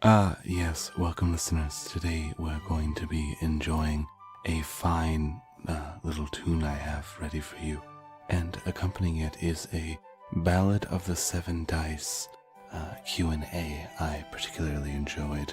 Yes, welcome listeners. Today we're going to be enjoying a fine little tune I have ready for you. And accompanying it is a Ballad of the Seven Dice Q&A I particularly enjoyed.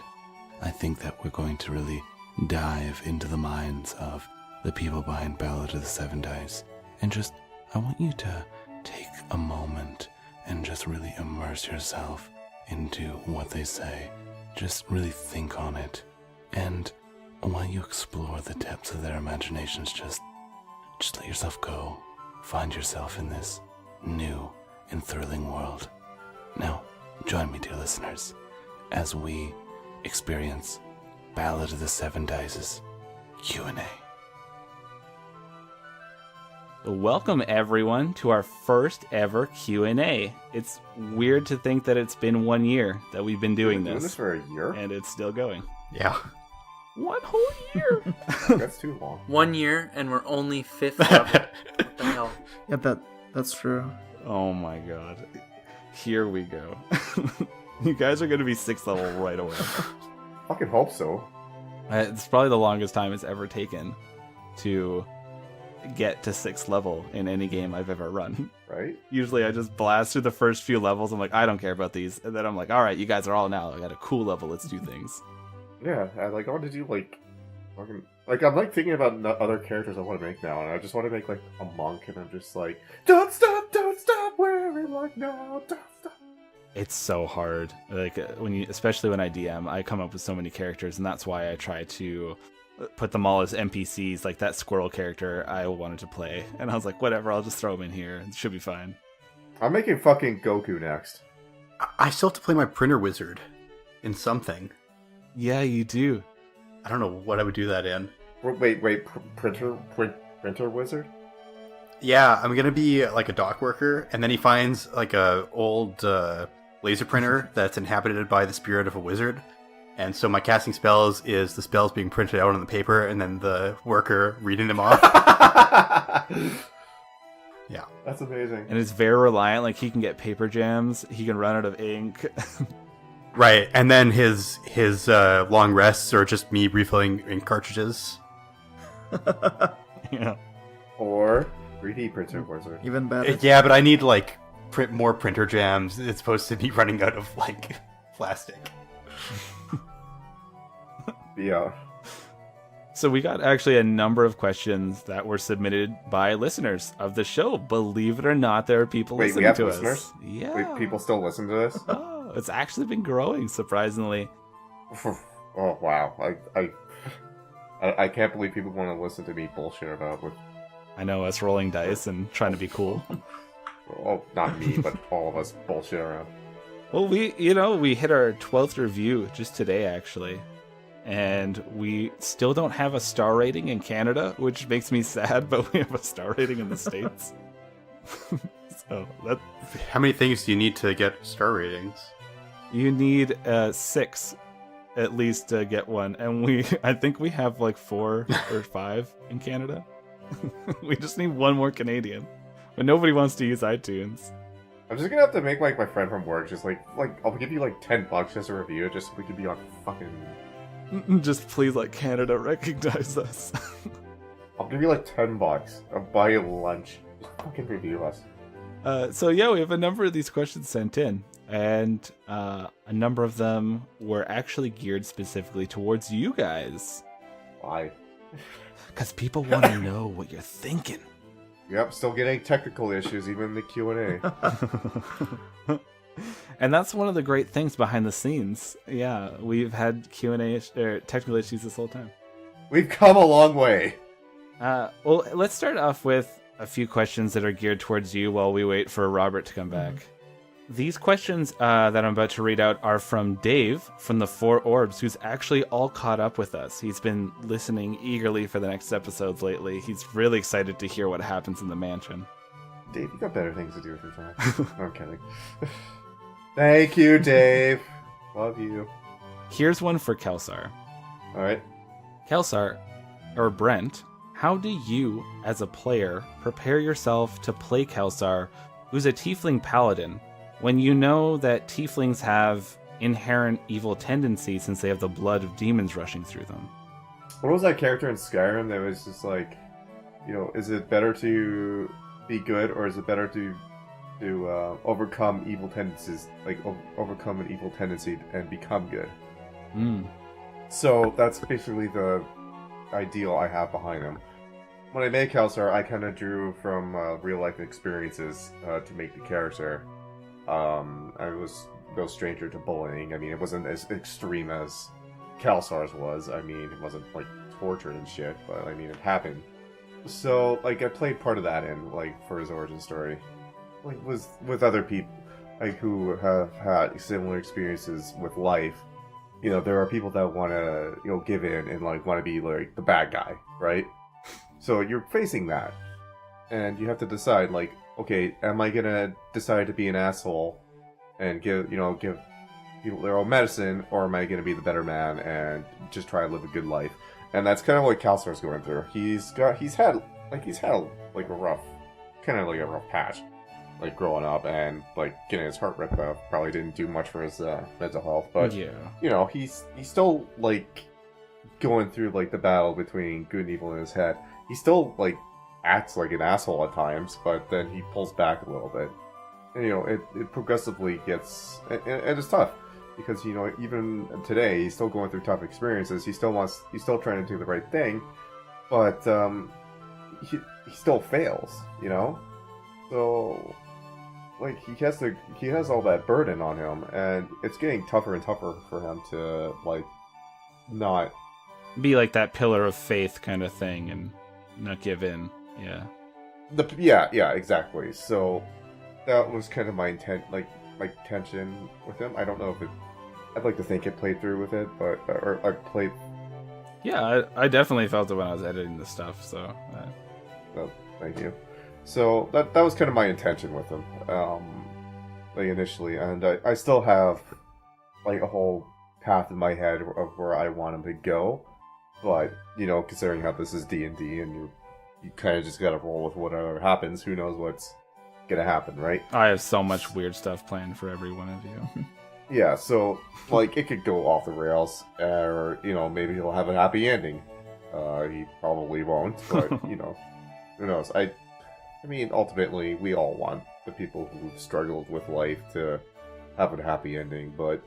I think that we're going to really dive into the minds of the people behind Ballad of the Seven Dice. And I want you to take a moment and just really immerse yourself into what they say. Just really think on it. And while you explore the depths of their imaginations, just let yourself go. Find yourself in this new and thrilling world. Now, join me, dear listeners, as we experience Ballad of the Seven Dice's Q&A. Welcome everyone to our first ever Q&A. It's weird to think that it's been 1 year that we've been doing this. For a year? And it's still going. Yeah. 1 whole year. That's too long. 1 year and we're only 5th level. What the hell? Yeah, that's true. Oh my god. Here we go. You guys are going to be 6th level right away. Fucking hope so. It's probably the longest time it's ever taken to get to 6th level in any game I've ever run. Right? Usually I just blast through the first few levels. I'm like, I don't care about these. And then I'm like, alright, you guys are all now at a cool level. Let's do things. Yeah, I want to do fucking I'm thinking about other characters I want to make now, and I just want to make a monk, and I'm just like, don't stop, wearing like now, don't stop. It's so hard. Especially when I DM, I come up with so many characters, and that's why I try to put them all as NPCs, like that squirrel character I wanted to play. And I was like, whatever, I'll just throw him in here. It should be fine. I'm making fucking Goku next. I still have to play my printer wizard in something. Yeah, you do. I don't know what I would do that in. Wait, printer wizard? Yeah, I'm gonna be like a dock worker, and then he finds like a old laser printer that's inhabited by the spirit of a wizard. And so my casting spells is the spells being printed out on the paper, and then the worker reading them off. Yeah. That's amazing. And it's very reliant, like he can get paper jams, he can run out of ink. Right, and then his long rests are just me refilling ink cartridges. Yeah. Or 3D printer wizard. Even better. Yeah, but I need more printer jams. It's supposed to be running out of plastic. Yeah. So we got actually a number of questions that were submitted by listeners of the show. Believe it or not, there are people listening we have to listeners? us. Yeah. Wait, people still listen to this? Oh, it's actually been growing, surprisingly. Oh, wow. I can't believe people want to listen to me bullshit about with... I know, us rolling dice and trying to be cool. Oh, not me, but all of us bullshit around. Well, we hit our 12th review just today, actually. And we still don't have a star rating in Canada, which makes me sad, but we have a star rating in the States. So that... How many things do you need to get star ratings? You need 6 at least to get one. And I think we have 4 or 5 in Canada. We just need one more Canadian. But nobody wants to use iTunes. I'm just gonna have to make my friend from work just I'll give you $10 just to review it, just so we could be on fucking... Just please let Canada recognize us. I'll give you $10. I'll buy you lunch. Just fucking review us. So yeah, we have a number of these questions sent in, and a number of them were actually geared specifically towards you guys. Why? Because people want to know what you're thinking. Yep, still getting technical issues, even in the Q&A. And that's one of the great things behind the scenes. Yeah, we've had Q&A technical issues this whole time. We've come a long way. Well, let's start off with a few questions that are geared towards you while we wait for Robert to come back. These questions that I'm about to read out are from Dave from the Four Orbs, who's actually all caught up with us. He's been listening eagerly for the next episodes lately. He's really excited to hear what happens in the mansion. Dave, you got better things to do with your time. No, I'm kidding. Thank you, Dave. Love you. Here's one for Kelsar. Alright. Kelsar, or Brent, how do you, as a player, prepare yourself to play Kelsar, who's a tiefling paladin, when you know that tieflings have inherent evil tendency since they have the blood of demons rushing through them. What was that character in Skyrim that was just like, is it better to be good or is it better to overcome evil tendencies, like overcome an evil tendency and become good? So that's basically the ideal I have behind him. When I made Kelsar, I kind of drew from real life experiences to make the character. I was no stranger to bullying. I mean, it wasn't as extreme as Kelsar's was. I mean, it wasn't like tortured and shit, but I mean, it happened. So, like, I played part of that in, like, for his origin story. Like, was with other people, like, who have had similar experiences with life. There are people that want to, give in and, like, want to be, like, the bad guy, right? So you're facing that. And you have to decide, like, okay, am I gonna decide to be an asshole and give people their own medicine, or am I gonna be the better man and just try to live a good life? And that's kind of what Kelsar's going through. He's had a rough patch, like growing up and like getting his heart ripped out. Probably didn't do much for his mental health, but yeah, he's still like going through like the battle between good and evil in his head. He still like acts like an asshole at times, but then he pulls back a little bit. And, it progressively gets, and it's tough. Because, even today, he's still going through tough experiences. He's still trying to do the right thing, but he still fails, So, like, he has all that burden on him, and it's getting tougher and tougher for him to, like, not be like that pillar of faith kind of thing and not give in. Yeah. Yeah, exactly. So that was kind of my intent, like my tension with him. I don't know if I'd like to think it played through with it, but or I played. Yeah, I definitely felt it when I was editing the stuff. So. Oh, thank you. So that was kind of my intention with him, like initially, and I still have like a whole path in my head of where I want him to go, but considering how this is D&D and you kind of just gotta roll with whatever happens. Who knows what's gonna happen, right? I have so much weird stuff planned for every one of you. Yeah, so like it could go off the rails, or maybe he'll have a happy ending. He probably won't, but who knows? I mean, ultimately, we all want the people who've struggled with life to have a happy ending, but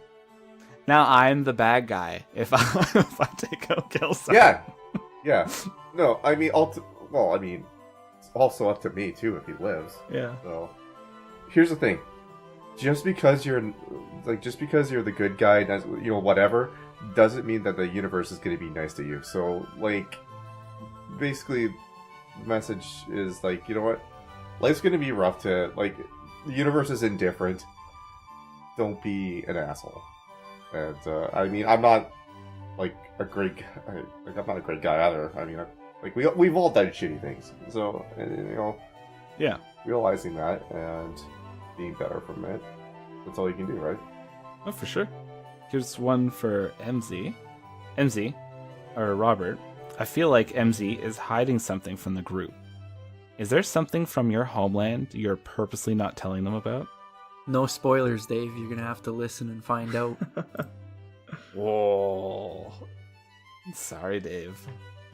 now I'm the bad guy if I take out Kelsar. Yeah. No, I mean, it's also up to me too if he lives. Yeah. So, here's the thing: just because you're the good guy, whatever, doesn't mean that the universe is going to be nice to you. So, like, basically, the message is like, you know what? Life's going to be rough. The universe is indifferent. Don't be an asshole. And I mean, I'm not like a great guy. I'm not a great guy either. I mean, we've all done shitty things. So yeah, realizing that and being better from it. That's all you can do, right? Oh, for sure. Here's one for MZ. MZ, or Robert. I feel like MZ is hiding something from the group. Is there something from your homeland you're purposely not telling them about? No spoilers, Dave. You're gonna have to listen and find out. Whoa. Sorry, Dave.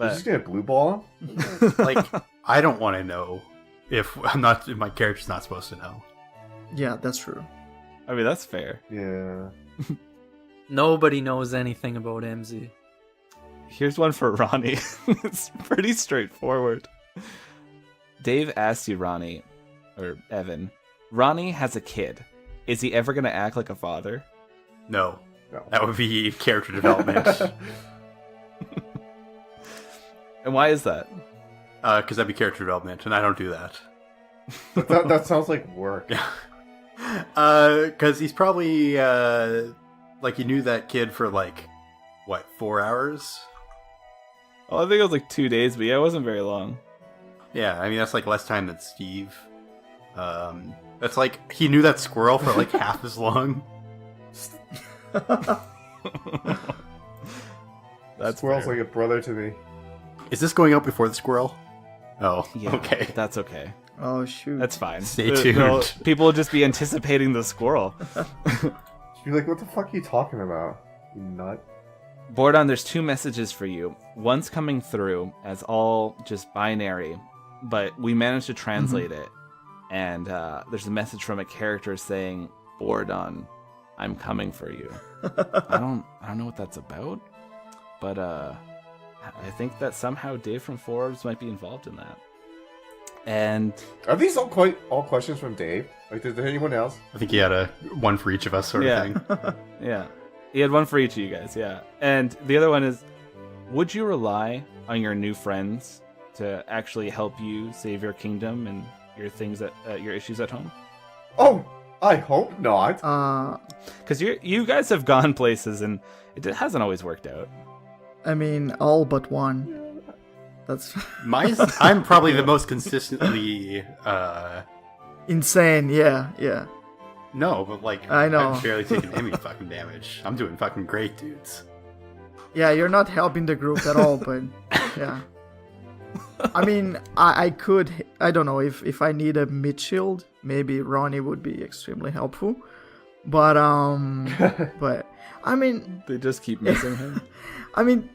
You're just gonna blue ball him? Like, I don't want to know if my character's not supposed to know. Yeah, that's true. I mean, that's fair. Yeah. Nobody knows anything about MZ. Here's one for Ronnie. It's pretty straightforward. Dave asks you, Ronnie, or Evan, Ronnie has a kid. Is he ever going to act like a father? No. No. That would be character development. And why is that? Because that'd be character development, and I don't do that. that sounds like work. Because he's probably, like, you knew that kid for, 4 hours? Oh, I think it was 2 days, but yeah, it wasn't very long. Yeah, I mean, that's, less time than Steve. That's he knew that squirrel for, half as long. That's Squirrel's fair. like a brother to me. Is this going out before the squirrel? Oh, Yeah, okay. That's okay. Oh shoot. That's fine. Stay tuned. People will just be anticipating the squirrel. You're like, what the fuck are you talking about? You nut. Bordon, there's 2 messages for you. One's coming through as all just binary, but we managed to translate it. And there's a message from a character saying, Bordon, I'm coming for you. I don't know what that's about, but I think that somehow Dave from Forbes might be involved in that. And Are these all questions from Dave? Like, did anyone else? I think he had a one for each of us sort of thing. yeah, he had one for each of you guys. Yeah, and the other one is, would you rely on your new friends to actually help you save your kingdom and your things your issues at home? Oh, I hope not. Because you guys have gone places and it hasn't always worked out. I mean, all but one. That's I'm probably the most consistently. insane. Yeah. No, but like I know. I'm barely taking any fucking damage. I'm doing fucking great, dudes. Yeah, you're not helping the group at all, but yeah. I mean, I could. I don't know if I need a mid shield. Maybe Ronnie would be extremely helpful. But but I mean, They just keep missing him. I mean,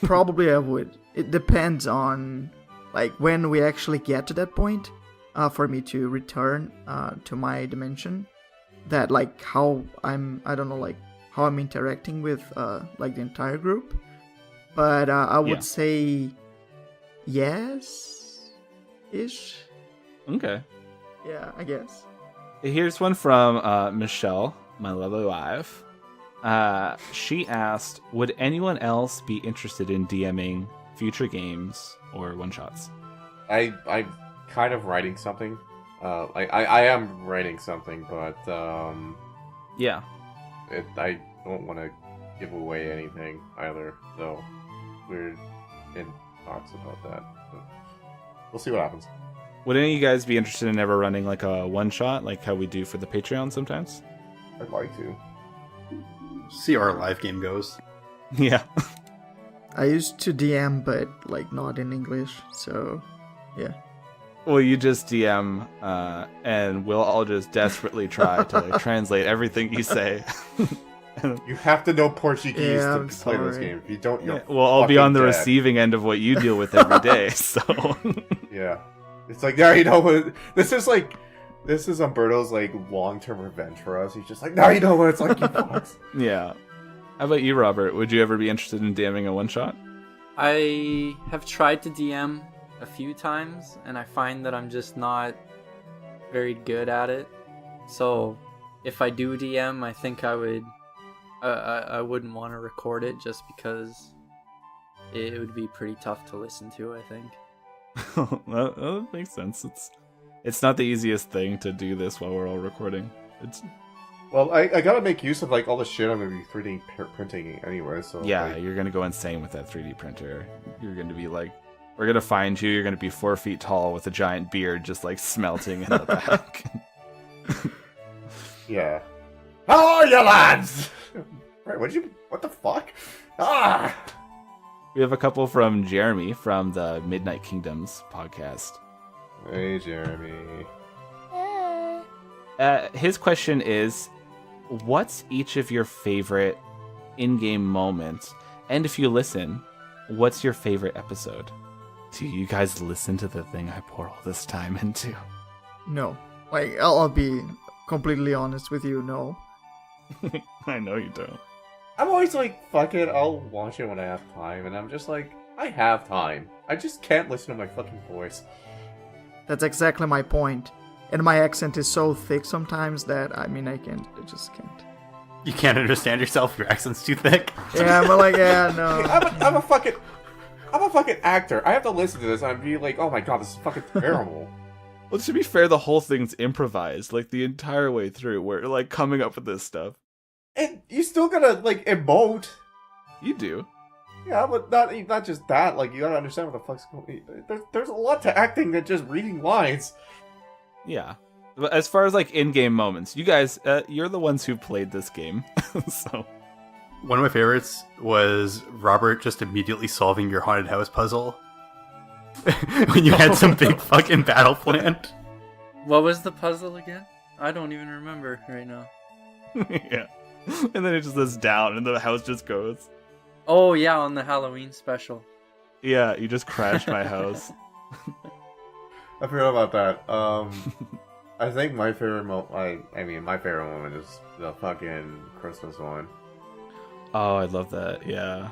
probably I would. It depends on like when we actually get to that point, for me to return to my dimension. That like how I don't know, like how I'm interacting with like the entire group. But I would say yes, ish. Okay. Yeah, I guess. Here's one from Michelle, my lovely wife. She asked, would anyone else be interested in DMing future games or one-shots? I'm kind of writing something. I am writing something, but Yeah. I don't want to give away anything either. So we're in talks about that. But we'll see what happens. Would any of you guys be interested in ever running like a one-shot, like how we do for the Patreon sometimes? I'd like to. See how our live game goes. Yeah. I used to DM, but like not in English. So yeah. Well, you just DM, and we'll all just desperately try to translate everything you say. You have to know Portuguese Yeah, to I'm play this sorry. game. If you don't, you're We'll all be on the fucking dead. receiving end of what you deal with every day. So Yeah. It's like, now you know what? This is Umberto's like long-term revenge for us. He's just like, now you know what it's like, you fucks. yeah. How about you, Robert? Would you ever be interested in DMing a one-shot? I have tried to DM a few times, and I find that I'm just not very good at it. So, if I do DM, I think I would. I wouldn't want to record it just because it would be pretty tough to listen to, I think. that makes sense. It's not the easiest thing to do this while we're all recording. It's Well, I gotta make use of like all the shit I'm gonna be 3D printing anyway. So yeah, like, you're gonna go insane with that 3D printer. You're gonna be like, we're gonna find you. You're gonna be 4 feet tall with a giant beard, just like smelting in the back. yeah. How are you, lads? Right, what the fuck? Ah! We have a couple from Jeremy from the Midnight Kingdoms podcast. Hey, Jeremy. His question is, what's each of your favorite in-game moments? And if you listen, what's your favorite episode? Do you guys listen to the thing I pour all this time into? No. Like I'll be completely honest with you. No. I know you don't. I'm always like, fuck it, I'll watch it when I have time, and I'm just like, I have time. I just can't listen to my fucking voice. That's exactly my point. And my accent is so thick sometimes that I just can't. You can't understand yourself. Your accent's too thick. Yeah, but like, yeah, no. I'm a fucking actor. I have to listen to this and be like, oh my god, this is fucking terrible. Well, to be fair, the whole thing's improvised, like the entire way through. We're like coming up with this stuff. And you still gotta like emote. You do. Yeah, but not just that. Like, you gotta understand what the fuck's going on. There's a lot to acting than just reading lines. Yeah. But as far as like in-game moments, you guys, you're the ones who played this game, so. One of my favorites was Robert just immediately solving your haunted house puzzle when you had some big fucking battle planned. What was the puzzle again? I don't even remember right now. Yeah. and then it just goes down, and the house just goes. Oh yeah, on the Halloween special. Yeah, you just crashed my house. I forgot about that. I think my favorite my favorite moment is the fucking Christmas one. Oh, I love that. Yeah.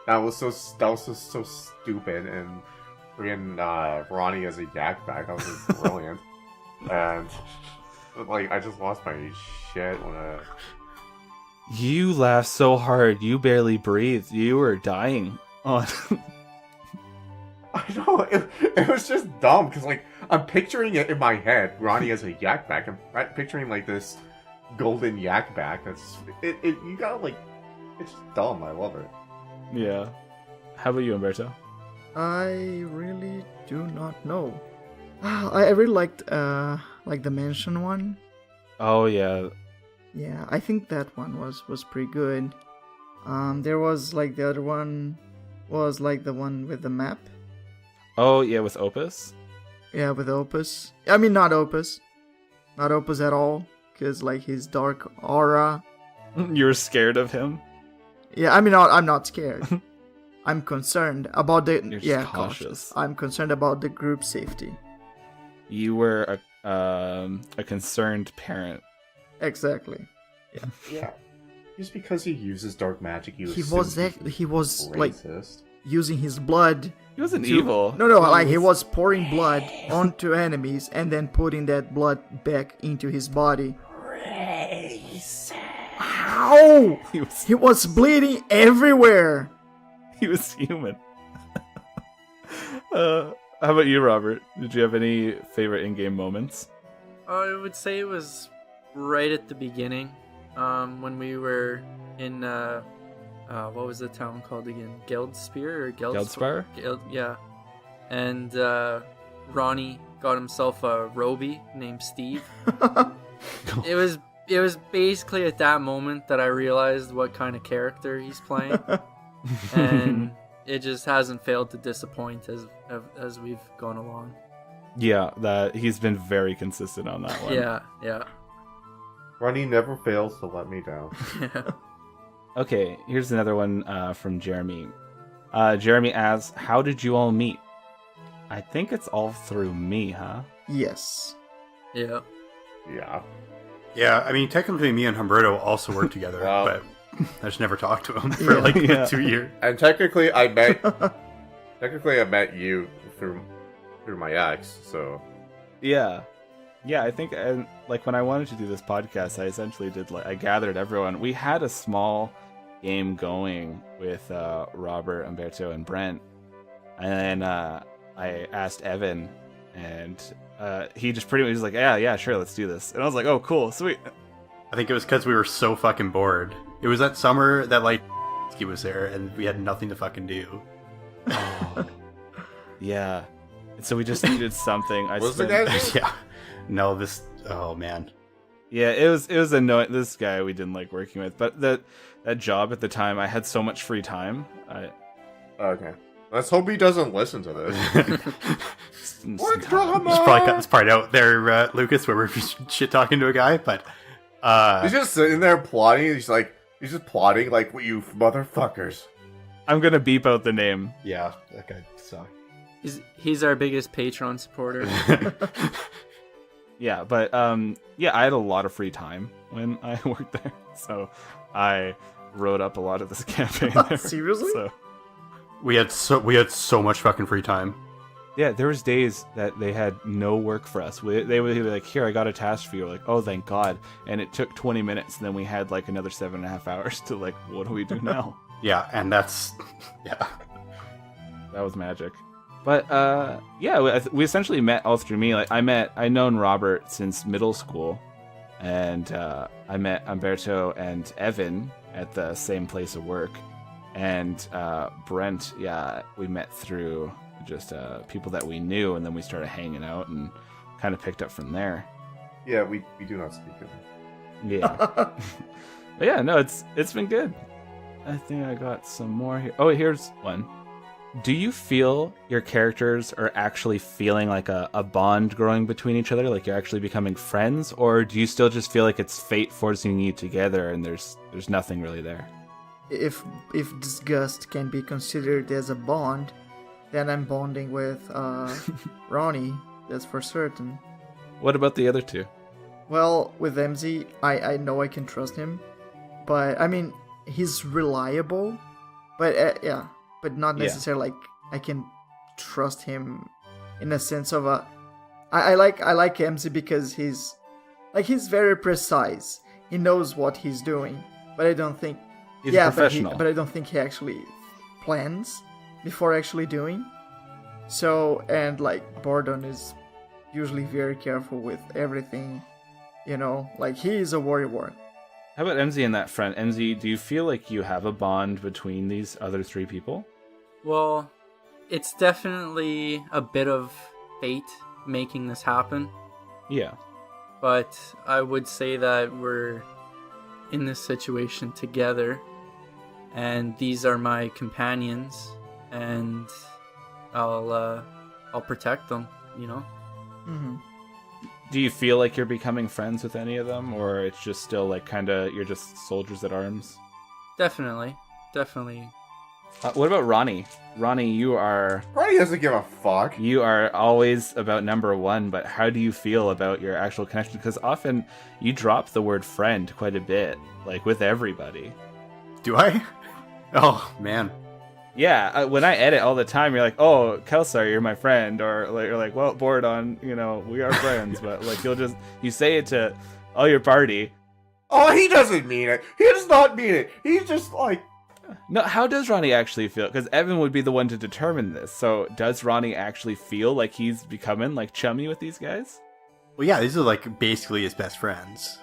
That was just so stupid, and freaking Ronnie as a yak back, that was just brilliant. And like, I just lost my shit when I. You laughed so hard, you barely breathed. You were dying. Oh. I know, it was just dumb, because, like, I'm picturing it in my head, Ronnie as a yak back. I'm picturing, like, this golden yak back. You gotta, like, it's just dumb. I love it. Yeah. How about you, Umberto? I really do not know. I really liked the mansion one. Oh, yeah. Yeah, I think that one was pretty good. There was like the other one was like the one with the map. Oh, yeah, with Opus? Yeah, with Opus. I mean, not Opus at all, because like his dark aura. You were scared of him? Yeah, I mean, I'm not scared. I'm concerned about the You're just cautious. I'm concerned about the group safety. You were a concerned parent. Exactly. Yeah. Just because he uses dark magic, He was like racist. using his blood. He wasn't to- evil. No, like he was pouring blood onto enemies and then putting that blood back into his body. Ow! He was bleeding everywhere. He was human. How about you, Robert? Did you have any favorite in-game moments? I would say it was right at the beginning, when we were in what was the town called again? Geldspear or Geldspar? Yeah. And Ronnie got himself a Roby named Steve. It was basically at that moment that I realized what kind of character he's playing, and it just hasn't failed to disappoint as we've gone along. Yeah, that he's been very consistent on that one. Yeah. Ronnie never fails to let me down. Okay, here's another one from Jeremy. Jeremy asks, how did you all meet? I think it's all through me, huh? Yes. Yeah. Yeah. Yeah, I mean, technically, me and Humberto also work together, Wow. but I just never talked to him for like Yeah. 2 years. And technically, I met you through my ex. So Yeah. Yeah, I think like when I wanted to do this podcast, I essentially did I gathered everyone. We had a small game going with Robert, Umberto, and Brent, and then I asked Evan, and he just pretty much was like, yeah, sure, let's do this. And I was like, oh, cool, sweet. I think it was because we were so fucking bored. It was that summer that like he was there, and we had nothing to fucking do. Oh, yeah. And so we just needed something. Was it that? Yeah. No, this. Oh man. Yeah, it was annoying. This guy we didn't like working with, but that job at the time, I had so much free time. Okay. Let's hope he doesn't listen to this. What drama? Just probably cut this part out there, Lucas, where we're shit talking to a guy, but He's just sitting there plotting. He's just plotting like, what you motherfuckers. I'm gonna beep out the name. yeah, that guy sucked. He's our biggest Patreon supporter. Yeah, but yeah, I had a lot of free time when I worked there, so I wrote up a lot of this campaign there. Seriously? So We had so much fucking free time. yeah, there was days that they had no work for us. They would be like, "Here, I got a task for you." We're like, "Oh, thank God!" And it took 20 minutes, and then we had like another 7.5 hours to like, what do we do now? Yeah, and that's yeah. That was magic. But yeah, we essentially met all through me. Like I'd known Robert since middle school, and I met Umberto and Evan at the same place of work, and Brent. Yeah, we met through just people that we knew, and then we started hanging out and kind of picked up from there. Yeah, we do not speak of him. Yeah, but yeah, no, it's been good. I think I got some more here. Oh, here's one. Do you feel your characters are actually feeling like a bond growing between each other, like you're actually becoming friends, or do you still just feel like it's fate forcing you together and there's nothing really there? If disgust can be considered as a bond, then I'm bonding with Ronnie. That's for certain. What about the other two? Well, with MZ, I know I can trust him, but I mean he's reliable, but yeah, but not Yeah. necessarily like I can trust him in a sense of a. I like MZ because he's very precise. He knows what he's doing, but I don't think He's a professional. but I don't think he actually plans before actually doing. So, and like Bordon is usually very careful with everything, you know, like he is a warrior. How about MZ in that front? MZ, do you feel like you have a bond between these other three people? Well, it's definitely a bit of fate making this happen, Yeah. but I would say that we're in this situation together, and these are my companions, and I'll protect them, you know? Mm-hmm. Do you feel like you're becoming friends with any of them, or it's just still like kind of you're just soldiers at arms? Definitely. What about Ronnie? Ronnie, you are Ronnie doesn't give a fuck. always about number one, but how do you feel about your actual connection? Because often you drop the word friend quite a bit, like with everybody. Do I? Oh man. Yeah, when I edit all the time, you're like, "Oh, Kelsar, you're my friend," or like, you're like, "Well, Bordon, you know, we are friends," but like you say it to all your party. Oh, he doesn't mean it. He does not mean it. He's just like, No, how does Ronnie actually feel? Because Evan would be the one to determine this. So does Ronnie actually feel like he's becoming like chummy with these guys? Well, yeah, these are like basically his best friends.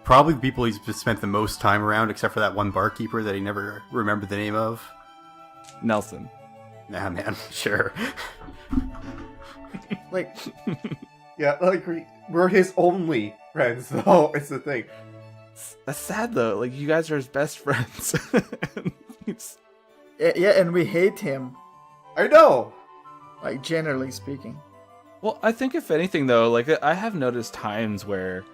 Probably the people he's spent the most time around, except for that one barkeeper that he never remembered the name of. Nelson. Nah, man, sure. Like, yeah, like we're his only friends, though. It's the thing. That's sad though. Like you guys are his best friends. yeah, and we hate him, I know. like generally speaking. Well, I think if anything though, like I have noticed times where,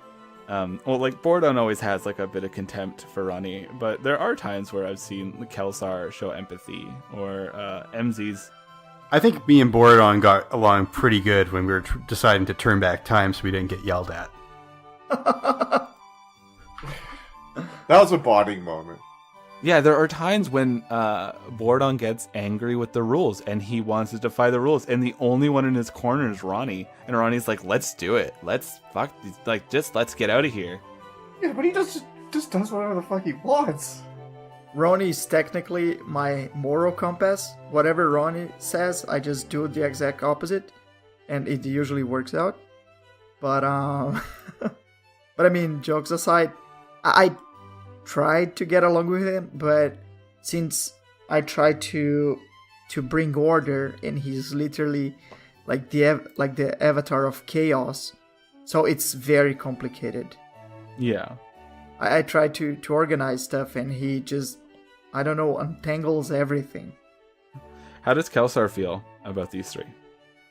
like Bordon always has like a bit of contempt for Ronnie, but there are times where I've seen Kelsar show empathy or MZ's. I think me and Borodon got along pretty good when we were deciding to turn back time so we didn't get yelled at. That was a bonding moment. Yeah, there are times when Bordon gets angry with the rules and he wants to defy the rules, and the only one in his corner is Ronnie, and Ronnie's like, "Let's do it. Let's let's get out of here." Yeah, but he just does whatever the fuck he wants. Ronnie is technically my moral compass. Whatever Ronnie says, I just do the exact opposite, and it usually works out. But but I mean, jokes aside, I tried to get along with him, but since I tried to bring order, and he's literally like the avatar of chaos, so it's very complicated. Yeah. I tried to organize stuff, and he just, I don't know, untangles everything. How does Kelsar feel about these three?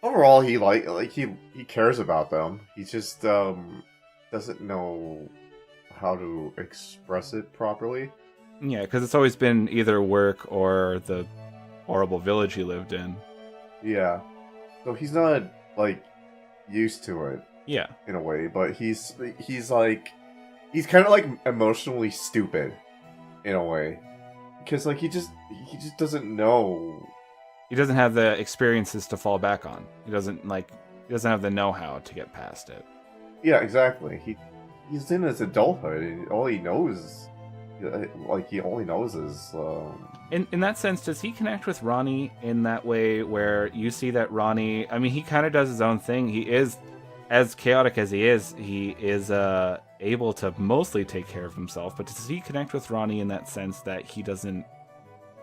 Overall, he he cares about them. He just doesn't know how to express it properly. Yeah, because it's always been either work or the horrible village he lived in. Yeah, so he's not like used to it Yeah. in a way, but he's kind of like emotionally stupid in a way, because like he just doesn't know. He doesn't have the experiences to fall back on. He doesn't have the know-how to get past it. Yeah, exactly. He's in his adulthood, and all he knows, he only knows is. In that sense, does he connect with Ronnie in that way where you see that Ronnie, I mean, he kind of does his own thing. He is, as chaotic as he is able to mostly take care of himself, but does he connect with Ronnie in that sense that he doesn't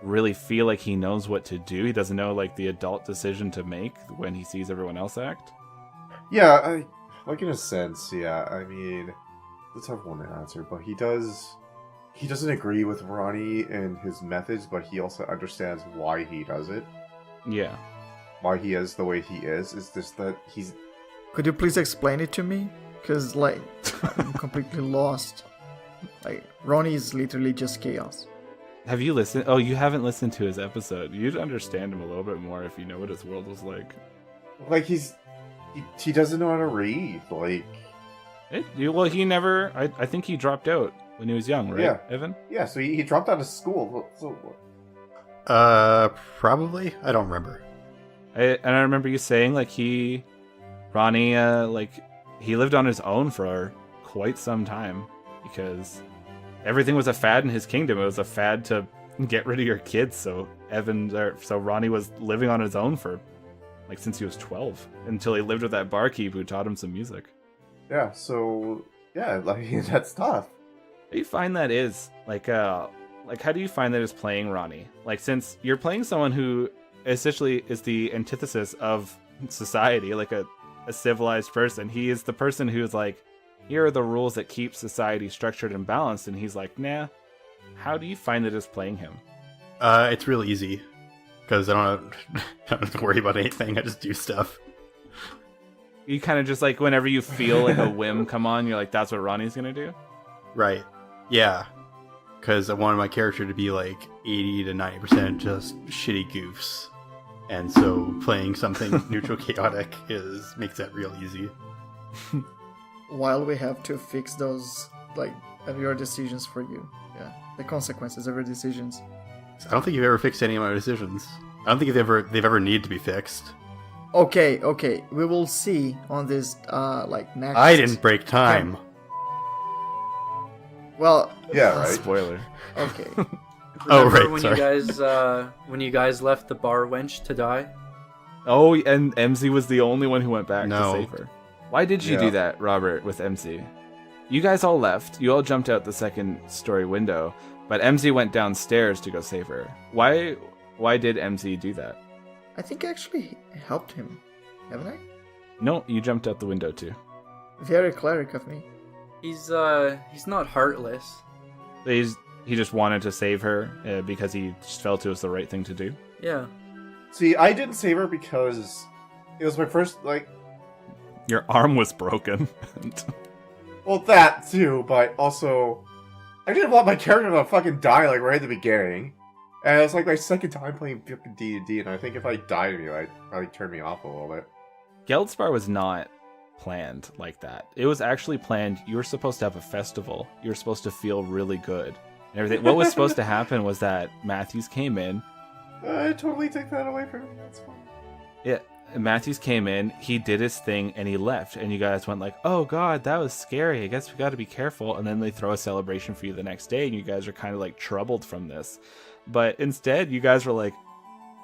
really feel like he knows what to do? He doesn't know like the adult decision to make when he sees everyone else act? Yeah, like in a sense, yeah. I mean, it's a tough one to answer, but he doesn't agree with Ronnie and his methods, but he also understands why he does it. Yeah. why he is the way he is just that he's Could you please explain it to me? Because, like, I'm completely lost. Like, Ronnie is literally just chaos. Have you listened? Oh, you haven't listened to his episode. You'd understand him a little bit more if you know what his world was like. like he doesn't know how to read. Like, Well, he never. I think he dropped out when he was young, right, Yeah. Evan? yeah, so he dropped out of school. So Probably. I don't remember. And I remember you saying like Ronnie, like he lived on his own for quite some time because everything was a fad in his kingdom. It was a fad to get rid of your kids. So Ronnie was living on his own for like since he was 12 until he lived with that barkeep who taught him some music. yeah, so yeah, like that's tough. How do you find that is like how do you find that is playing Ronnie? Like since you're playing someone who essentially is the antithesis of society, like a civilized person. He is the person who's like, here are the rules that keep society structured and balanced, and he's like, nah. How do you find that is playing him? It's real easy because I don't have to worry about anything. I just do stuff. You kind of just like whenever you feel like a whim come on, you're like, that's what Ronnie's gonna do. Right. Yeah. Because I wanted my character to be like 80 to 90% just shitty goofs. And so playing something neutral chaotic makes that real easy. While we have to fix those, like, of your decisions for you. Yeah. The consequences of your decisions. I don't think you've ever fixed any of my decisions. I don't think they've ever need to be fixed. Okay. We will see on this, like, next... I didn't break time. Well, Yeah, right. Spoiler. okay. Oh, Remember right, when sorry. when you guys left the bar wench to die? Oh, and MZ was the only one who went back No. to save her. Why did you Yeah. do that, Robert, with MZ? You guys all left. You all jumped out the second story window, but MZ went downstairs to go save her. Why did MZ do that? I think I actually helped him, haven't I? No, you jumped out the window too. Very cleric of me. He's not heartless. He just wanted to save her because he just felt it was the right thing to do. Yeah. See, I didn't save her because it was my first, like, Your arm was broken. well, that too, but also, I didn't want my character to fucking die, like, right at the beginning. And it was, like, my second time playing fucking D&D, and I think if I died of you, I'd probably turn me off a little bit. Geldspar was not planned like that. It was actually planned. You were supposed to have a festival. You were supposed to feel really good and everything. What was supposed to happen was that Matthews came in. I totally take that away from me, that's fine. Yeah, Matthews came in, he did his thing, and he left. And you guys went like, oh god, that was scary. I guess we got to be careful. And then they throw a celebration for you the next day, and you guys are kind of like troubled from this. But instead, you guys were like,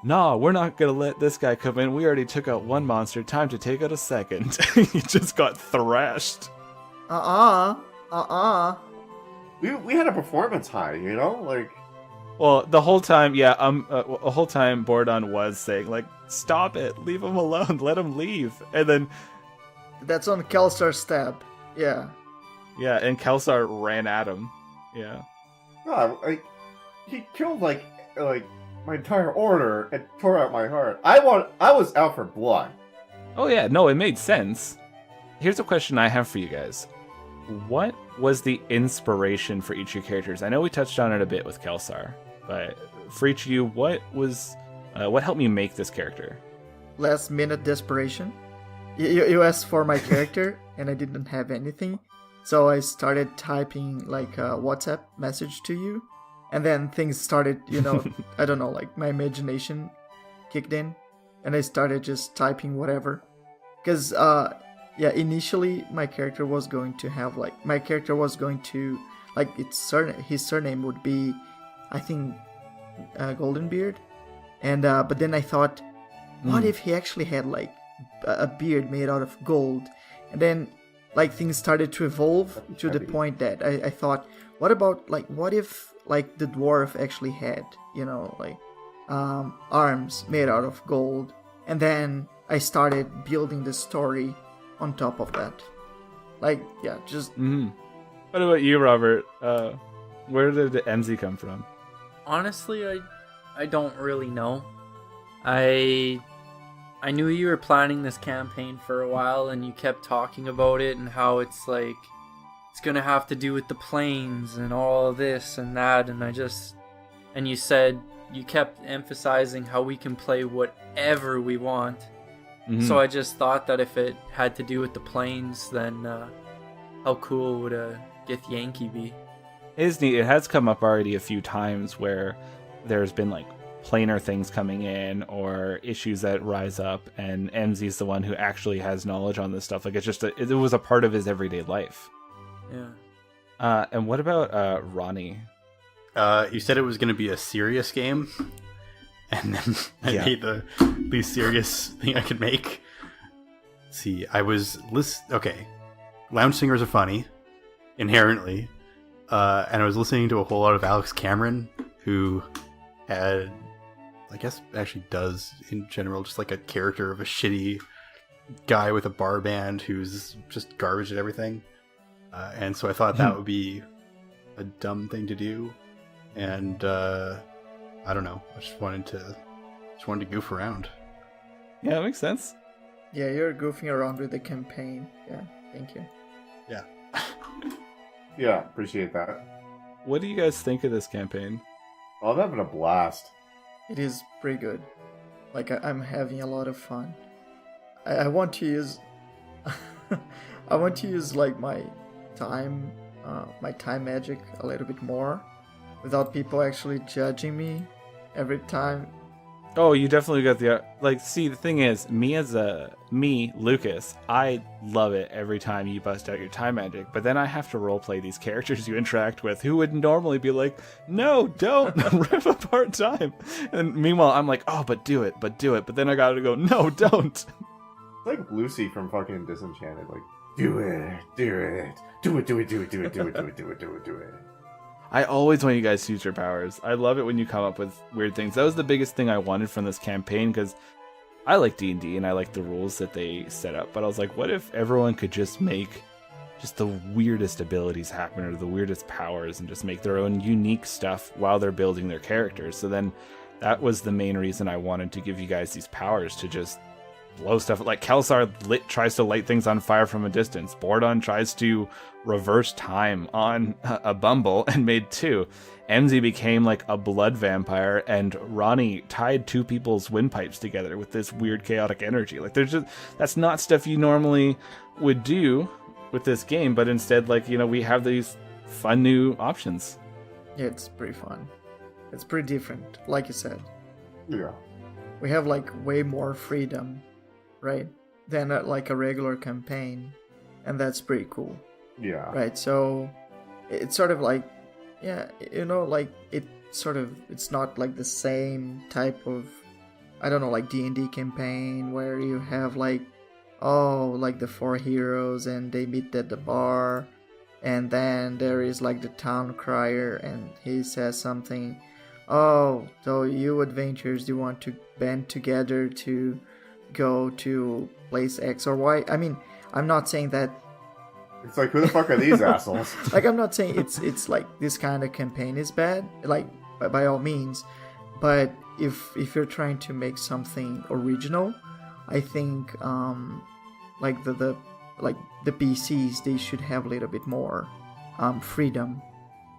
nah, we're not going to let this guy come in. We already took out one monster. Time to take out a second. He just got thrashed. We had a performance high, you know? Like, Well, the whole time, yeah, the whole time Bordon was saying, like, stop it, leave him alone, let him leave. And then, That's on Kelstar's stab. Yeah. yeah, and Kelsar ran at him. Yeah. no, like, he killed, like, my entire order and tore out my heart. I was out for blood. Oh, yeah, no, it made sense. Here's a question I have for you guys. What was the inspiration for each of your characters? I know we touched on it a bit with Kelsar, but for each of you, what helped me make this character? Last minute desperation. You asked for my character, and I didn't have anything. So I started typing, like, a WhatsApp message to you. And then things started, I don't know, like, my imagination kicked in. And I started just typing whatever. Because, initially my character was going to have, like, his surname would be, I think, Goldenbeard. And, but then I thought, what if he actually had, like, a beard made out of gold? And then, like, things started to evolve to the point that I thought, what if, like, the dwarf actually had, arms made out of gold? And then I started building the story on top of that. Like, yeah, just... Mm-hmm. What about you, Robert? Where did the MZ come from? Honestly, I don't really know. I knew you were planning this campaign for a while, and you kept talking about it and how it's like it's gonna have to do with the planes and all this and that, and you said you kept emphasizing how we can play whatever we want. Mhm. So I just thought that if it had to do with the planes, then how cool would a Githyanki be? It is neat. It has come up already a few times where there's been like planar things coming in or issues that rise up, and MZ's the one who actually has knowledge on this stuff. Like it was a part of his everyday life. Yeah. And what about Ronnie? You said it was going to be a serious game, and then I Yeah. made the least serious thing I could make. Let's see, okay, lounge singers are funny, inherently, and I was listening to a whole lot of Alex Cameron, who had, I guess, actually does, in general, just like a character of a shitty guy with a bar band who's just garbage at everything. And so I thought that would be a dumb thing to do. And I don't know. I just wanted to goof around. Yeah, that makes sense. Yeah, you're goofing around with the campaign. Yeah, thank you. Yeah. Yeah, appreciate that. What do you guys think of this campaign? Oh, I'm having a blast. It is pretty good. Like I'm having a lot of fun. I want to use I want to use like my time magic a little bit more without people actually judging me every time. Oh, you definitely got the see, the thing is, Lucas, I love it every time you bust out your time magic, but then I have to roleplay these characters you interact with who would normally be like, no, don't rip apart time. And meanwhile, I'm like, oh, but do it. But then I gotta go, no, don't. It's like Lucy from fucking Disenchanted. Like, do it, do it, do it, do it, do it, do it, do it, do it, do it, do it, do it. I always want you guys to use your powers. I love it when you come up with weird things. That was the biggest thing I wanted from this campaign, because I like D&D and I like the rules that they set up. But I was like, what if everyone could just make just the weirdest abilities happen, or the weirdest powers, and just make their own unique stuff while they're building their characters? So then that was the main reason I wanted to give you guys these powers, to just blow stuff. Like Kelsar tries to light things on fire from a distance. Bordon tries to reverse time on a Bumble and made 2. MZ became like a blood vampire, and Ronnie tied 2 people's windpipes together with this weird chaotic energy. Like that's not stuff you normally would do with this game, but instead, like, we have these fun new options. Yeah, it's pretty fun. It's pretty different, like you said. Yeah. We have like way more freedom, right, than like a regular campaign, and that's pretty cool. Yeah. Right, so it's sort of like, yeah, like it's not like the same type of, I don't know, like D&D campaign where you have like, like the 4 heroes and they meet at the bar, and then there is like the town crier and he says something, so you adventurers, do you want to band together to go to place X or Y? I mean, I'm not saying that. It's like, who the fuck are these assholes? Like, I'm not saying it's like this kind of campaign is bad, like by all means, but if you're trying to make something original, I think like the PCs, they should have a little bit more freedom,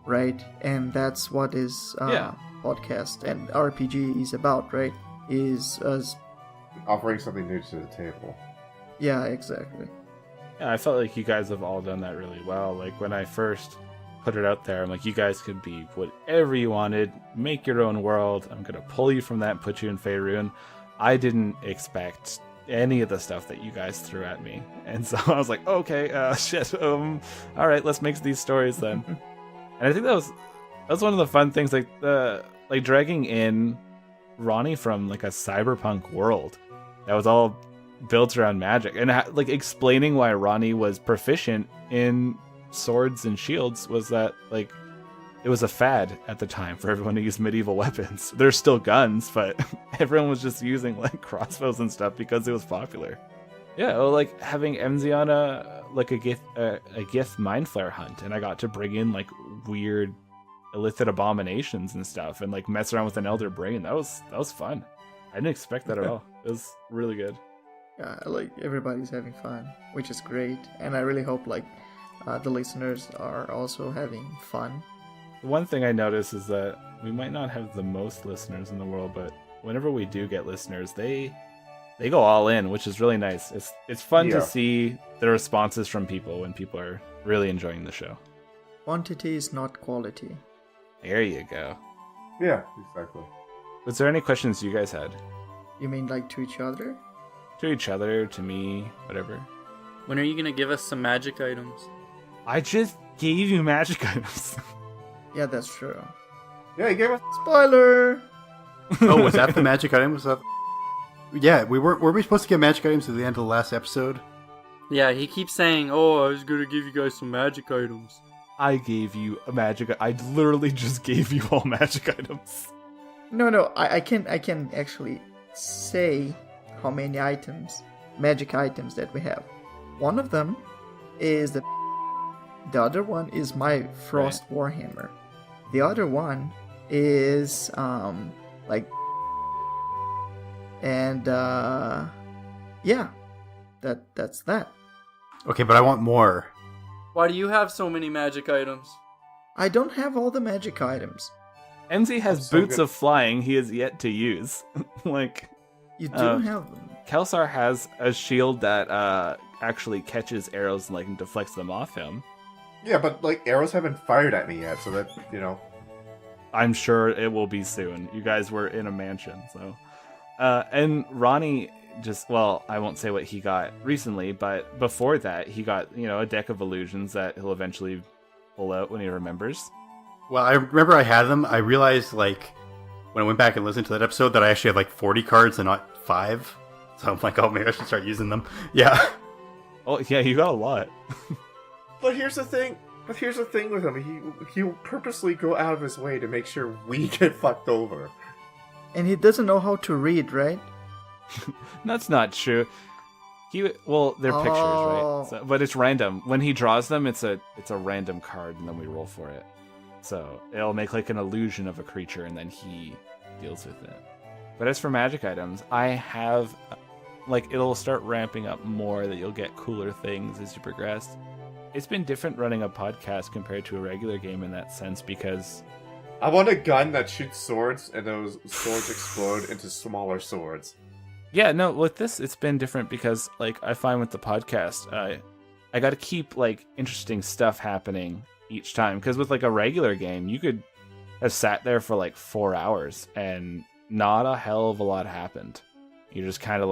right? And that's what is podcast and RPG is about, right? Is us Offering something new to the table. Yeah, exactly. Yeah, I felt like you guys have all done that really well. Like, when I first put it out there, I'm like, you guys could be whatever you wanted, make your own world. I'm gonna pull you from that and put you in Faerun. I didn't expect any of the stuff that you guys threw at me, and so I was like, okay, shit, all right, let's make these stories then. And I think that was one of the fun things, like dragging in Ronnie from like a cyberpunk world that was all built around magic, and like explaining why Ronnie was proficient in swords and shields was that, like, it was a fad at the time for everyone to use medieval weapons. There's still guns, but everyone was just using like crossbows and stuff because it was popular. Yeah, well, like having MZ on a Gith mind flare hunt, and I got to bring in like weird illicit abominations and stuff, and like mess around with an elder brain. That was fun. I didn't expect that at all. It was really good. Like everybody's having fun, which is great, and I really hope like the listeners are also having fun. The one thing I notice is that we might not have the most listeners in the world, but whenever we do get listeners, they go all in, which is really nice. It's fun Yeah. to see the responses from people when people are really enjoying the show. Quantity is not quality. There you go. Yeah, exactly. Was there any questions you guys had? You mean like to each other? To each other, to me, whatever. When are you gonna give us some magic items? I just gave you magic items. Yeah, that's true. Yeah, he gave us. Spoiler! Oh, was that the magic item? Was that? Yeah, were we supposed to get magic items at the end of the last episode? Yeah, he keeps saying, "Oh, I was gonna give you guys some magic items." I gave you a magic. I literally just gave you all magic items. No, I can actually say how many items, magic items that we have. One of them is the other one is my Frost Warhammer. The other one is like, and yeah, that's that. Okay, but I want more. Why do you have so many magic items? I don't have all the magic items. MZ has That's so boots good. of flying he has yet to use. Like, You do Oh. have them. Kelsar has a shield that actually catches arrows and like deflects them off him. Yeah, but like arrows haven't fired at me yet, so that I'm sure it will be soon. You guys were in a mansion, so. And Ronnie well, I won't say what he got recently, but before that, he got, a deck of illusions that he'll eventually pull out when he remembers. Well, I remember I had them. I realized, like, when I went back and listened to that episode, that I actually had like 40 cards and not 5. So I'm like, oh, maybe I should start using them. Yeah. Oh, yeah, you got a lot. But here's the thing. With him. He'll purposely go out of his way to make sure we get fucked over. And he doesn't know how to read, right? That's not true. They're pictures, Oh. right? So, but it's random. When he draws them, it's a random card, and then we roll for it. So it'll make like an illusion of a creature, and then he deals with it. But as for magic items, I have, it'll start ramping up more that you'll get cooler things as you progress. It's been different running a podcast compared to a regular game in that sense because I want a gun that shoots swords, and those swords explode into smaller swords. yeah, no, with this it's been different because I find with the podcast, I got to keep interesting stuff happening each time because with a regular game, you could have sat there for 4 hours and not a hell of a lot happened. You're just kind of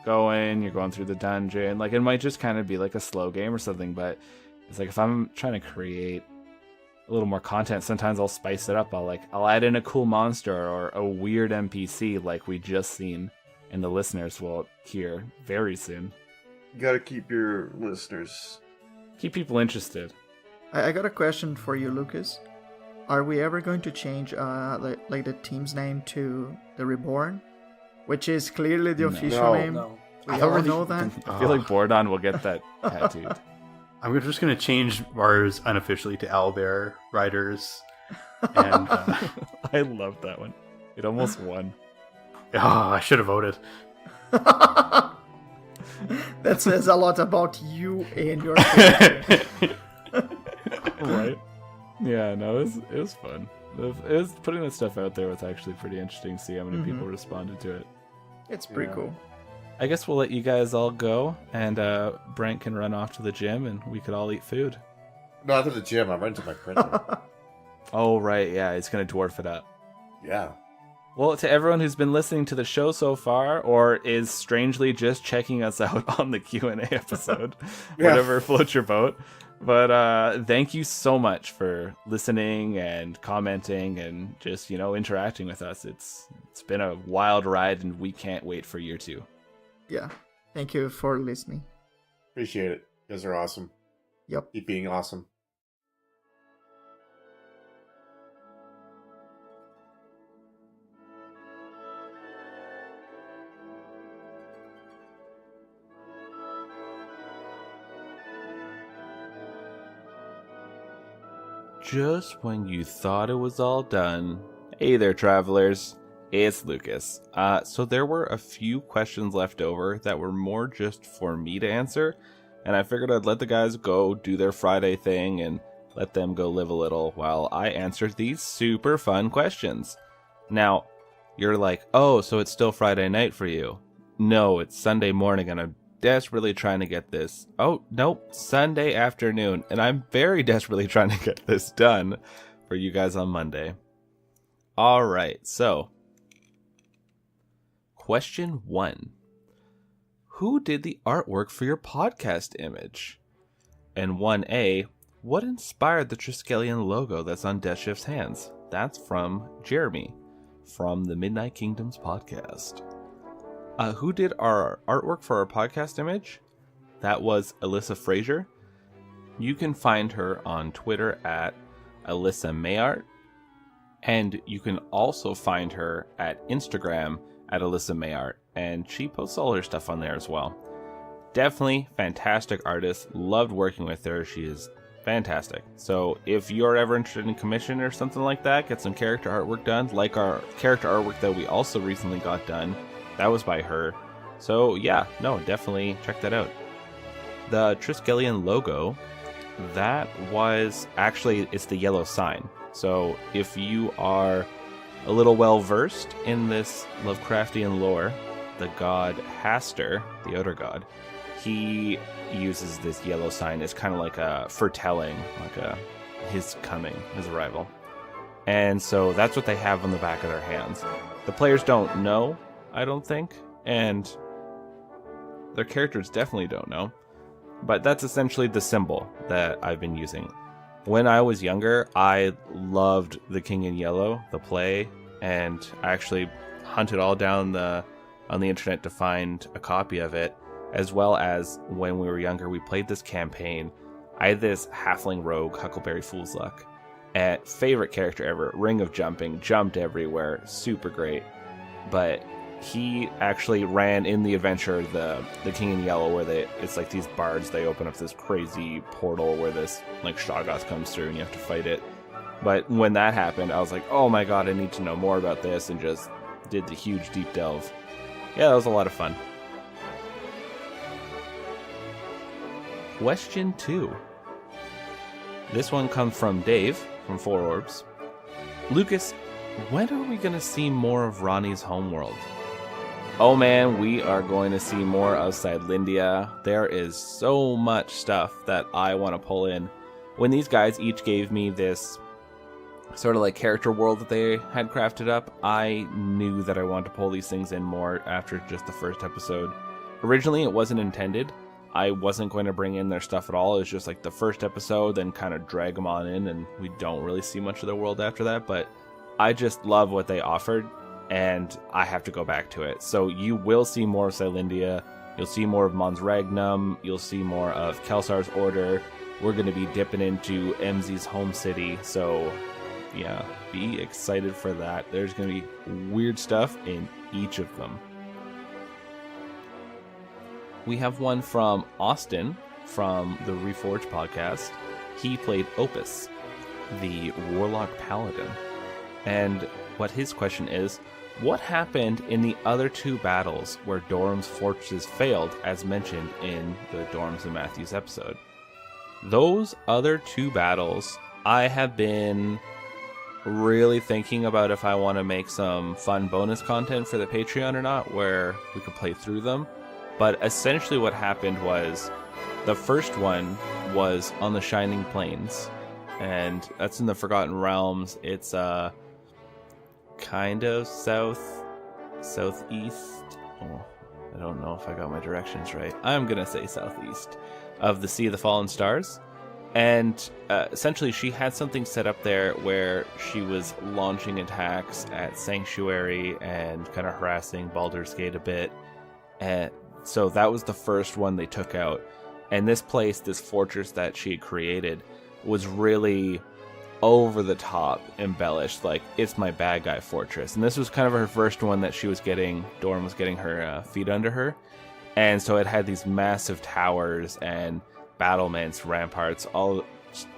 you're going through the dungeon. It might just kind of be a slow game or something, but it's if I'm trying to create a little more content, sometimes I'll spice it up. I'll add in a cool monster or a weird NPC like we just seen, and the listeners will hear very soon. You gotta keep your listeners. Keep people interested. I got a question for you, Lucas. Are we ever going to change the team's name to the Reborn, which is clearly the No. official No. name? No. We I all already- know that. I feel like Bordon will get that tattooed. I'm just going to change ours unofficially to Owlbear Riders. And I love that one. It almost won. I should have voted. That says a lot about you and your character. Right? Yeah, no, it was fun. It was putting this stuff out there was actually pretty interesting to see how many people responded to it. It's pretty Yeah. cool. I guess we'll let you guys all go, and Brent can run off to the gym, and we could all eat food. Not to the gym. I'm running to my printer. Oh, right, yeah, he's going to dwarf it up. Yeah. Well, to everyone who's been listening to the show so far, or is strangely just checking us out on the Q&A episode, Yeah. whatever floats your boat. But thank you so much for listening and commenting and just, interacting with us. It's been a wild ride, and we can't wait for year 2. Yeah. Thank you for listening. Appreciate it. You guys are awesome. Yep. Keep being awesome. Just when you thought it was all done. Hey there, travelers. It's Lucas. So there were a few questions left over that were more just for me to answer, and I figured I'd let the guys go do their Friday thing and let them go live a little while I answered these super fun questions. Now, you're like, oh, so it's still Friday night for you. No, it's Sunday morning and I'm desperately trying to get this. Oh, nope, Sunday afternoon, and I'm very desperately trying to get this done for you guys on Monday. All right, so question 1. Who did the artwork for your podcast image? And 1A, what inspired the Triskelion logo that's on Death Shift's hands? That's from Jeremy from the Midnight Kingdoms podcast. Who did our artwork for our podcast image? That was Alyssa Fraser. You can find her on Twitter at Alyssa Mayart, and you can also find her at Instagram at Alyssa Mayart, and she posts all her stuff on there as well. Definitely fantastic artist. Loved working with her. She is fantastic. So if you're ever interested in commission or something like that, get some character artwork done, like our character artwork that we also recently got done. That was by her. So yeah, no, definitely check that out. The Triskelion logo, that was actually, it's the yellow sign. So if you are a little well versed in this Lovecraftian lore, the god Hastur, the outer god, he uses this yellow sign as kind of like a foretelling, like his coming, his arrival. And so that's what they have on the back of their hands. The players don't know, I don't think, and their characters definitely don't know, but that's essentially the symbol that I've been using. When I was younger, I loved The King in Yellow, the play, and I actually hunted all down on the internet to find a copy of it, as well as when we were younger, we played this campaign. I had this halfling rogue, Huckleberry Fool's Luck, and favorite character ever, Ring of Jumping, jumped everywhere, super great, but he actually ran in the adventure, the King in Yellow, where it's like these bards, they open up this crazy portal where this like Shoggoth comes through and you have to fight it. But when that happened, I was like, oh my god, I need to know more about this, and just did the huge deep delve. Yeah, that was a lot of fun. Question 2. This one comes from Dave from Four Orbs. Lucas, when are we going to see more of Ronnie's homeworld? Oh man, we are going to see more of Sidelindia. There is so much stuff that I want to pull in. When these guys each gave me this sort of like character world that they had crafted up, I knew that I wanted to pull these things in more after just the first episode. Originally, it wasn't intended. I wasn't going to bring in their stuff at all. It was just like the first episode, then kind of drag them on in, and we don't really see much of their world after that. But I just love what they offered, and I have to go back to it. So you will see more of Sidelindia. You'll see more of Mons Regnum. You'll see more of Kelsar's Order. We're going to be dipping into MZ's home city. So yeah, be excited for that. There's going to be weird stuff in each of them. We have one from Austin from the Reforged podcast. He played Opus, the Warlock Paladin. And what his question is, what happened in the other two battles where Dorm's fortresses failed, as mentioned in the Dorms and Matthews episode? Those other two battles, I have been really thinking about if I want to make some fun bonus content for the Patreon or not, where we could play through them. But essentially what happened was, the first one was on the Shining Plains, and that's in the Forgotten Realms. It's kind of southeast. Oh, I don't know if I got my directions right. I'm gonna say southeast of the Sea of the Fallen Stars. And essentially she had something set up there where she was launching attacks at Sanctuary and kind of harassing Baldur's Gate a bit. And so that was the first one they took out. And this place, this fortress that she had created, was really over the top embellished. Like, it's my bad guy fortress. And this was kind of her first one that she was getting, Dorm was getting her feet under her. And so it had these massive towers and battlements, ramparts, all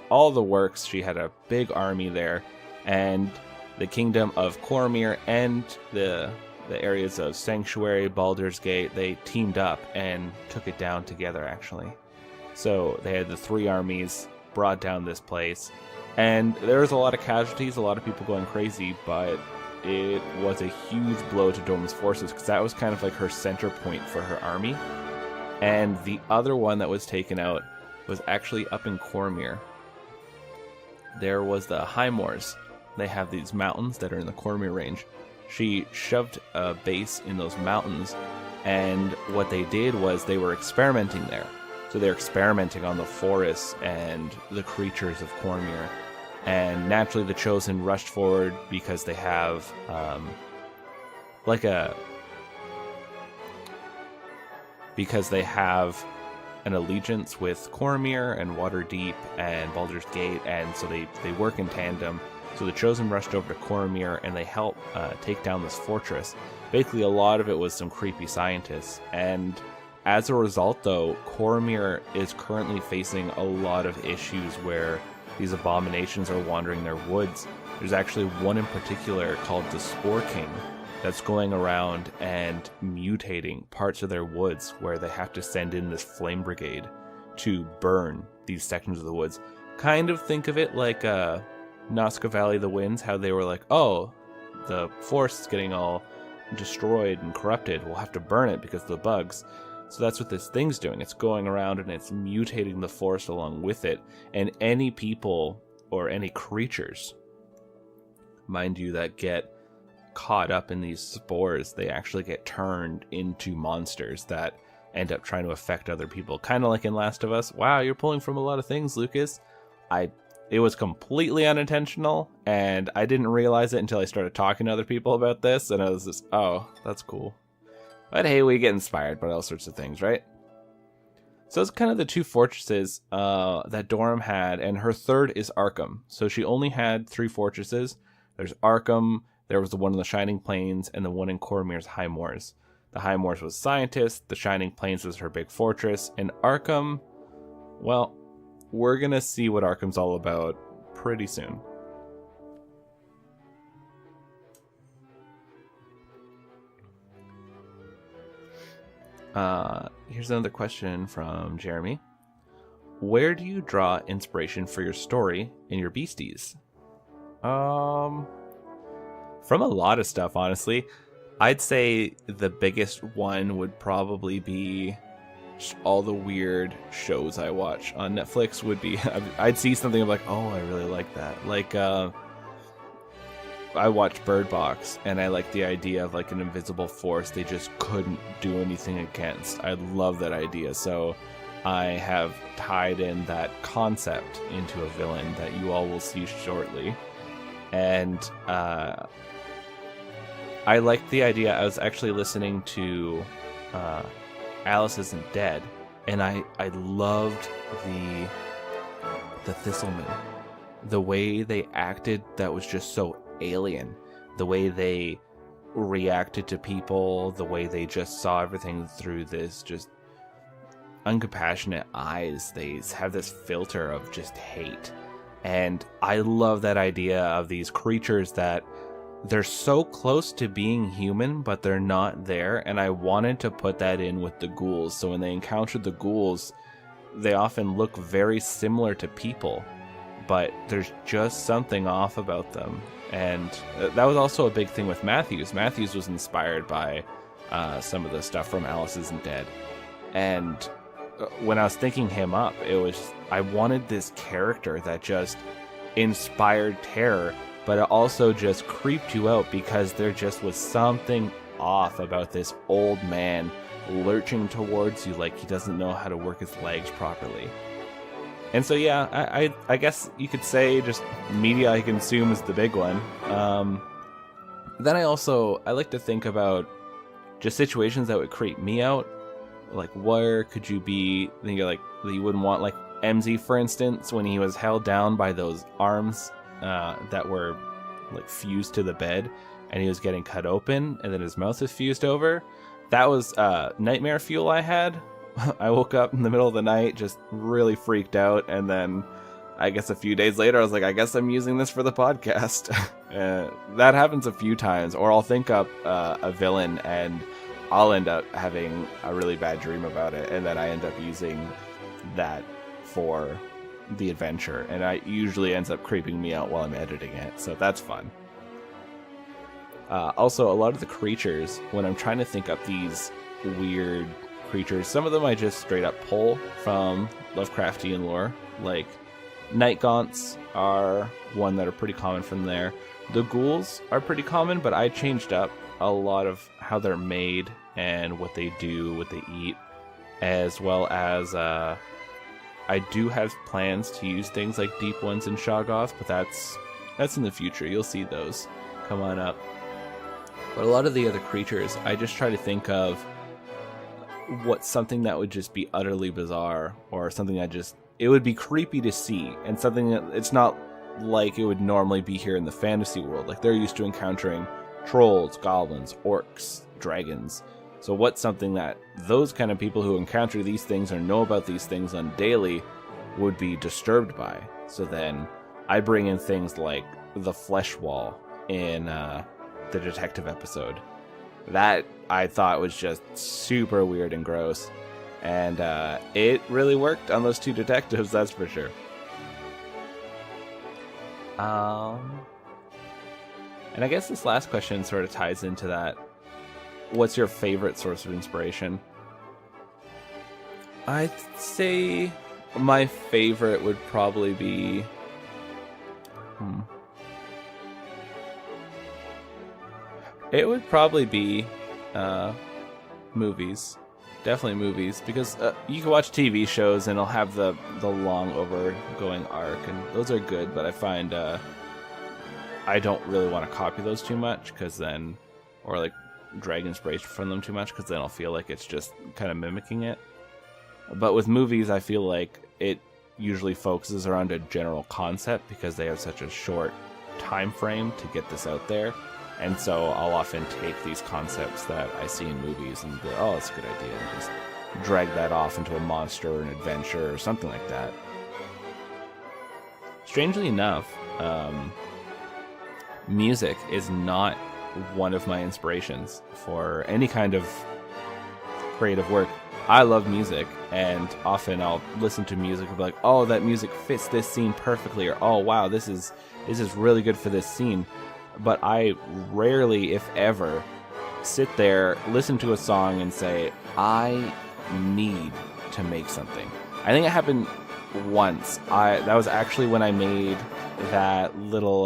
the works. She had a big army there. And the kingdom of Cormyr and the areas of Sanctuary, Baldur's Gate, they teamed up and took it down together, actually. So they had the three armies, brought down this place, and there was a lot of casualties, a lot of people going crazy, but it was a huge blow to Dorm's forces, because that was kind of like her center point for her army. And the other one that was taken out was actually up in Cormyr. There was the Highmoors. They have these mountains that are in the Cormyr range. She shoved a base in those mountains, and what they did was they were experimenting there. So they're experimenting on the forests and the creatures of Cormyr. And naturally the Chosen rushed forward because they have because they have an allegiance with Cormyr and Waterdeep and Baldur's Gate, and so they work in tandem. So the Chosen rushed over to Cormyr and they helped take down this fortress. Basically, a lot of it was some creepy scientists. And as a result, though, Cormyr is currently facing a lot of issues where these abominations are wandering their woods. There's actually one in particular called the Spore King that's going around and mutating parts of their woods, where they have to send in this flame brigade to burn these sections of the woods. Kind of think of it like Nazca Valley of the Winds, how they were like, oh, the forest is getting all destroyed and corrupted, we'll have to burn it because of the bugs. So that's what this thing's doing. It's going around and it's mutating the forest along with it. And any people or any creatures, mind you, that get caught up in these spores, they actually get turned into monsters that end up trying to affect other people. Kind of like in Last of Us. Wow, you're pulling from a lot of things, Lucas. It was completely unintentional, and I didn't realize it until I started talking to other people about this, and I was just, oh, that's cool. But hey, we get inspired by all sorts of things, right? So it's kind of the two fortresses that Dorm had, and her third is Arkham. So she only had 3 fortresses. There's Arkham, there was the one in the Shining Plains, and the one in Cormyr's Highmoors. The Highmoors was scientists, the Shining Plains was her big fortress, and Arkham, well, we're gonna see what Arkham's all about pretty soon. Here's another question from Jeremy. Where do you draw inspiration for your story and your beasties? From a lot of stuff, honestly. I'd say the biggest one would probably be just all the weird shows I watch on Netflix. Would be, I'd see something, I'm like, oh, I really like that. Like, I watched Bird Box, and I like the idea of like an invisible force they just couldn't do anything against. I love that idea. So I have tied in that concept into a villain that you all will see shortly. And I liked the idea. I was actually listening to Alice Isn't Dead, and I loved the Thistlemen. The way they acted, that was just so alien. The way they reacted to people, the way they just saw everything through this just uncompassionate eyes. They have this filter of just hate. And I love that idea of these creatures that they're so close to being human, but they're not there. And I wanted to put that in with the ghouls. So when they encountered the ghouls, they often look very similar to people, but there's just something off about them. And that was also a big thing with Matthews. Matthews was inspired by some of the stuff from Alice Isn't Dead. And when I was thinking him up, it was, I wanted this character that just inspired terror, but it also just creeped you out because there just was something off about this old man lurching towards you like he doesn't know how to work his legs properly. And so, yeah, I guess you could say just media I consume is the big one. Then I like to think about just situations that would creep me out. Like, where could you be? Then you're like, you wouldn't want, like, MZ, for instance, when he was held down by those arms that were, like, fused to the bed, and he was getting cut open, and then his mouth was fused over. That was nightmare fuel I had. I woke up in the middle of the night, just really freaked out, and then I guess a few days later, I was like, I guess I'm using this for the podcast. That happens a few times. Or I'll think up a villain and I'll end up having a really bad dream about it. And then I end up using that for the adventure. And it usually ends up creeping me out while I'm editing it. So that's fun. Also, a lot of the creatures, when I'm trying to think up these weird creatures, some of them I just straight up pull from Lovecraftian lore. Like, night gaunts are one that are pretty common from there. The ghouls are pretty common, but I changed up a lot of how they're made and what they do, what they eat, as well as I do have plans to use things like Deep Ones and Shoggoth, but that's in the future. You'll see those come on up. But a lot of the other creatures, I just try to think of what's something that would just be utterly bizarre, or something it would be creepy to see, and something that it's not like it would normally be here in the fantasy world. Like, they're used to encountering trolls, goblins, orcs, dragons. So what's something that those kind of people who encounter these things or know about these things on daily would be disturbed by? So then I bring in things like the flesh wall in the detective episode. That I thought was just super weird and gross. And it really worked on those two detectives, that's for sure. And I guess this last question sort of ties into that. What's your favorite source of inspiration? I'd say my favorite would probably be... It would probably be movies. Definitely movies, because you can watch TV shows and it'll have the long overgoing arc, and those are good, but I find I don't really want to copy those too much, because then, or like drag inspiration from them too much, because then I'll feel like it's just kind of mimicking it. But with movies, I feel like it usually focuses around a general concept, because they have such a short time frame to get this out there. And so I'll often take these concepts that I see in movies and be like, oh, that's a good idea, and just drag that off into a monster or an adventure or something like that. Strangely enough, music is not one of my inspirations for any kind of creative work. I love music, and often I'll listen to music and be like, oh, that music fits this scene perfectly, or oh, wow, this is really good for this scene. But I rarely, if ever, sit there, listen to a song, and say, I need to make something. I think it happened once. That was actually when I made that little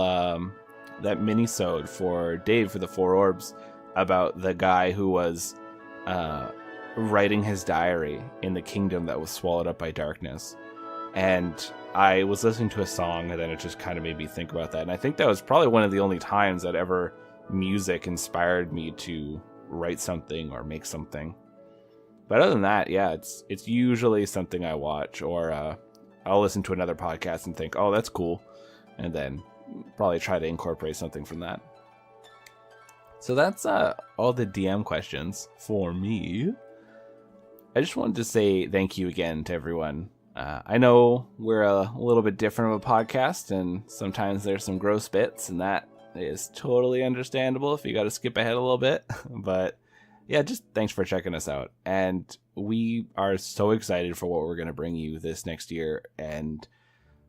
that mini-sode for Dave for the Four Orbs about the guy who was writing his diary in the kingdom that was swallowed up by darkness. And I was listening to a song, and then it just kind of made me think about that. And I think that was probably one of the only times that ever music inspired me to write something or make something. But other than that, yeah, it's usually something I watch, or I'll listen to another podcast and think, oh, that's cool, and then probably try to incorporate something from that. So that's all the DM questions for me. I just wanted to say thank you again to everyone. I know we're a little bit different of a podcast, and sometimes there's some gross bits, and that is totally understandable if you got to skip ahead a little bit. But yeah, just thanks for checking us out. And we are so excited for what we're going to bring you this next year. And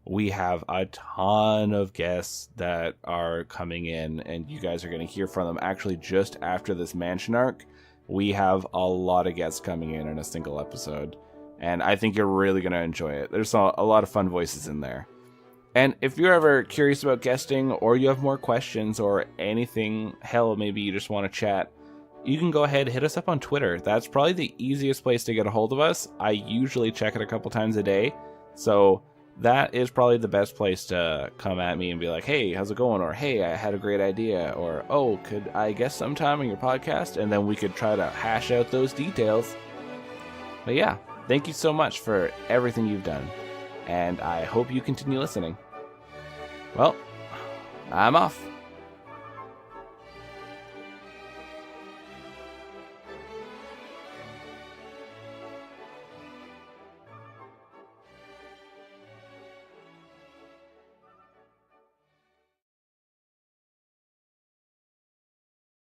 we have a ton of guests that are coming in, and you guys are going to hear from them actually just after this mansion arc. We have a lot of guests coming in a single episode, and I think you're really going to enjoy it. There's a lot of fun voices in there. And if you're ever curious about guesting, or you have more questions or anything, hell, maybe you just want to chat, you can go ahead and hit us up on Twitter. That's probably the easiest place to get a hold of us. I usually check it a couple times a day, so that is probably the best place to come at me and be like, hey, how's it going? Or, hey, I had a great idea. Or, oh, could I guest sometime on your podcast? And then we could try to hash out those details. But yeah, thank you so much for everything you've done, and I hope you continue listening. Well, I'm off.